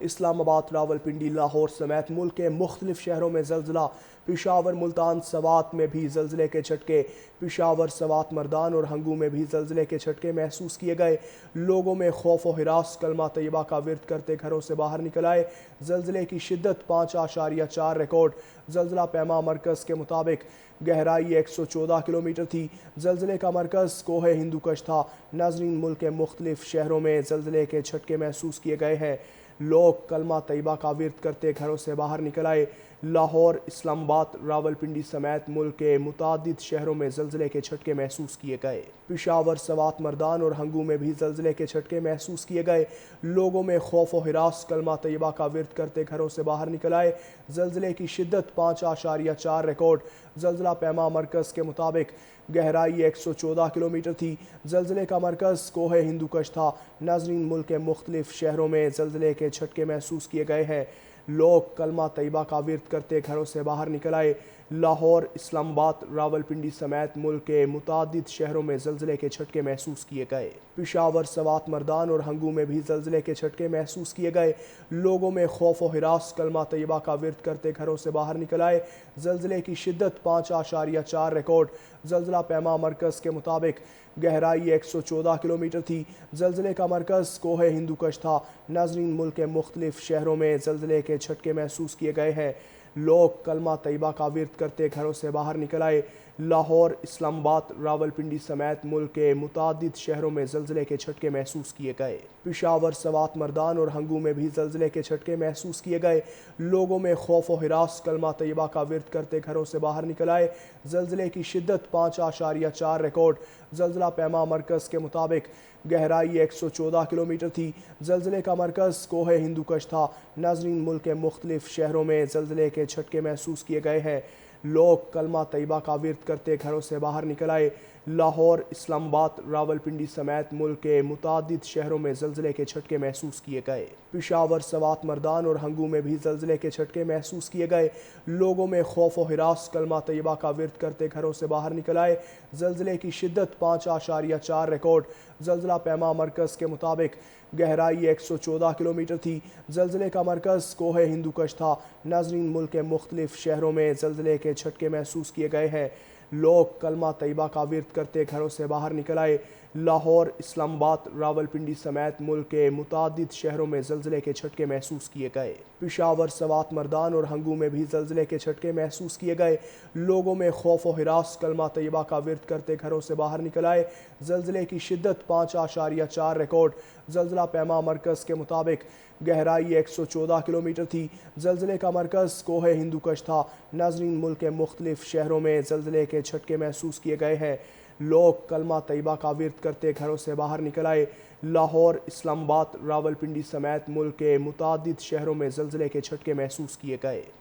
اسلام آباد، راولپنڈی، لاہور سمیت ملک کے مختلف شہروں میں زلزلہ۔ پشاور، ملتان، سوات میں بھی زلزلے کے جھٹکے۔ پشاور، سوات، مردان اور ہنگو میں بھی زلزلے کے جھٹکے محسوس کیے گئے۔ لوگوں میں خوف و ہراس، کلمہ طیبہ کا ورد کرتے گھروں سے باہر نکل آئے۔ زلزلے کی شدت 5.4 ریکارڈ۔ زلزلہ پیما مرکز کے مطابق گہرائی 114 کلومیٹر تھی۔ زلزلے کا مرکز کوہ ہندوکش تھا۔ ناظرین، ملک کے مختلف شہروں میں زلزلے کے جھٹکے محسوس کیے گئے ہیں۔ لوگ کلمہ طیبہ کا ورد کرتے گھروں سے باہر نکل آئے۔ لاہور، اسلام آباد، راولپنڈی سمیت ملک کے متعدد شہروں میں زلزلے کے جھٹکے محسوس کیے گئے۔ پشاور، سوات، مردان اور ہنگو میں بھی زلزلے کے جھٹکے محسوس کیے گئے۔ لوگوں میں خوف و ہراس، کلمہ طیبہ کا ورد کرتے گھروں سے باہر نکل آئے۔ زلزلے کی شدت 5.4 ریکارڈ۔ زلزلہ پیما مرکز کے مطابق گہرائی 114 کلومیٹر تھی۔ زلزلے کا مرکز کوہ ہندوکش تھا۔ ناظرین، ملک کے مختلف شہروں میں زلزلے کے جھٹکے محسوس کیے گئے ہیں۔ لوگ کلمہ طیبہ کا ورد کرتے گھروں سے باہر نکل آئے۔ لاہور، اسلام آباد، راولپنڈی سمیت ملک کے متعدد شہروں میں زلزلے کے جھٹکے محسوس کیے گئے۔ پشاور، سوات، مردان اور ہنگو میں بھی زلزلے کے جھٹکے محسوس کیے گئے۔ لوگوں میں خوف و ہراس، کلمہ طیبہ کا ورد کرتے گھروں سے باہر نکل آئے۔ زلزلے کی شدت 5.4 ریکارڈ۔ زلزلہ پیما مرکز کے مطابق گہرائی 114 کلومیٹر تھی۔ زلزلے کا مرکز کوہ ہندوکش تھا۔ ناظرین، ملک کے مختلف شہروں میں زلزلے کے جھٹکے محسوس کیے گئے ہیں۔ لوگ کلمہ طیبہ کا ورد کرتے گھروں سے باہر نکل آئے۔ لاہور، اسلام آباد، راولپنڈی سمیت ملک کے متعدد شہروں میں زلزلے کے جھٹکے محسوس کیے گئے۔ پشاور، سوات، مردان اور ہنگو میں بھی زلزلے کے جھٹکے محسوس کیے گئے۔ لوگوں میں خوف و ہراس، کلمہ طیبہ کا ورد کرتے گھروں سے باہر نکل آئے۔ زلزلے کی شدت 5.4 ریکارڈ۔ زلزلہ پیما مرکز کے مطابق گہرائی 114 کلومیٹر تھی۔ زلزلے کا مرکز کوہ ہندوکش تھا۔ ناظرین، ملک کے مختلف شہروں میں زلزلے کے جھٹکے محسوس کیے گئے ہیں۔ لوگ کلمہ طیبہ کا ورد کرتے گھروں سے باہر نکل آئے۔ لاہور، اسلام آباد، راولپنڈی سمیت ملک کے متعدد شہروں میں زلزلے کے جھٹکے محسوس کیے گئے۔ پشاور، سوات، مردان اور ہنگو میں بھی زلزلے کے جھٹکے محسوس کیے گئے۔ لوگوں میں خوف و ہراس، کلمہ طیبہ کا ورد کرتے گھروں سے باہر نکل آئے۔ زلزلے کی شدت 5.4 ریکارڈ۔ زلزلہ پیما مرکز کے مطابق گہرائی 114 کلومیٹر تھی۔ زلزلے کا مرکز کوہ ہندوکش تھا۔ ناظرین، ملک کے مختلف شہروں میں زلزلے کے جھٹکے محسوس کیے گئے ہیں۔ لوگ کلمہ طیبہ کا ورد کرتے گھروں سے باہر نکل آئے۔ لاہور، اسلام آباد، راولپنڈی سمیت ملک کے متعدد شہروں میں زلزلے کے جھٹکے محسوس کیے گئے۔ پشاور، سوات، مردان اور ہنگو میں بھی زلزلے کے جھٹکے محسوس کیے گئے۔ لوگوں میں خوف و ہراس، کلمہ طیبہ کا ورد کرتے گھروں سے باہر نکل آئے۔ زلزلے کی شدت 5.4 ریکارڈ۔ زلزلہ پیما مرکز کے مطابق گہرائی 114 کلومیٹر تھی۔ زلزلے کا مرکز کوہ ہندوکش تھا۔ ناظرین، ملک کے مختلف شہروں میں زلزلے کے جھٹکے محسوس کیے گئے ہیں۔ لوگ کلمہ طیبہ کا ورد کرتے گھروں سے باہر نکل آئے۔ لاہور، اسلام آباد، راولپنڈی سمیت ملک کے متعدد شہروں میں زلزلے کے جھٹکے محسوس کیے گئے۔